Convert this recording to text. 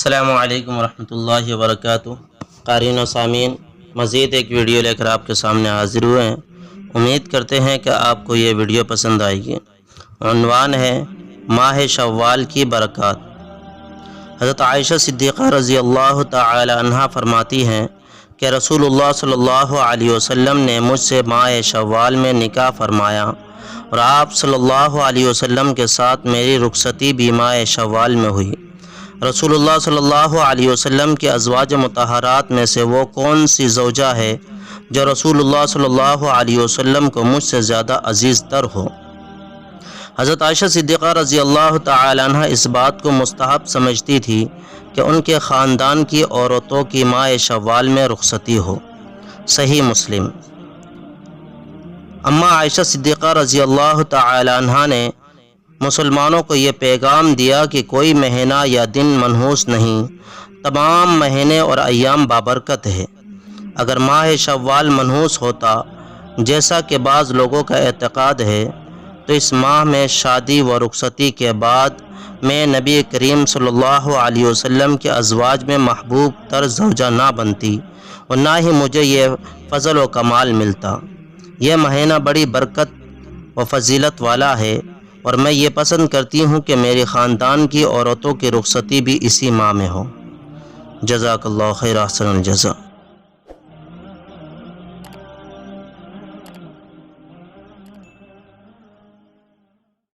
السلام علیکم ورحمۃ اللہ وبرکاتہ۔ قارئین و سامعین، مزید ایک ویڈیو لے کر آپ کے سامنے حاضر ہوئے ہیں۔ امید کرتے ہیں کہ آپ کو یہ ویڈیو پسند آئے گی۔ عنوان ہے ماہ شوال کی برکات۔ حضرت عائشہ صدیقہ رضی اللہ تعالی عنہا فرماتی ہیں کہ رسول اللہ صلی اللہ علیہ وسلم نے مجھ سے ماہ شوال میں نکاح فرمایا اور آپ صلی اللہ علیہ وسلم کے ساتھ میری رخصتی بھی ماہ شوال میں ہوئی۔ رسول اللہ صلی اللہ علیہ وسلم کے ازواج مطہرات میں سے وہ کون سی زوجہ ہے جو رسول اللہ صلی اللہ علیہ وسلم کو مجھ سے زیادہ عزیز تر ہو؟ حضرت عائشہ صدیقہ رضی اللہ تعالی عنہ اس بات کو مستحب سمجھتی تھی کہ ان کے خاندان کی عورتوں کی ماہ شوال میں رخصتی ہو۔ صحیح مسلم۔ اما عائشہ صدیقہ رضی اللہ تعالی عنہ نے مسلمانوں کو یہ پیغام دیا کہ کوئی مہینہ یا دن منحوس نہیں، تمام مہینے اور ایام بابرکت ہے۔ اگر ماہ شوال منحوس ہوتا جیسا کہ بعض لوگوں کا اعتقاد ہے تو اس ماہ میں شادی و رخصتی کے بعد میں نبی کریم صلی اللہ علیہ وسلم کے ازواج میں محبوب تر زوجہ نہ بنتی اور نہ ہی مجھے یہ فضل و کمال ملتا۔ یہ مہینہ بڑی برکت و فضیلت والا ہے اور میں یہ پسند کرتی ہوں کہ میرے خاندان کی عورتوں کی رخصتی بھی اسی ماہ میں ہو۔ جزاک اللہ خیر، احسن الجزا۔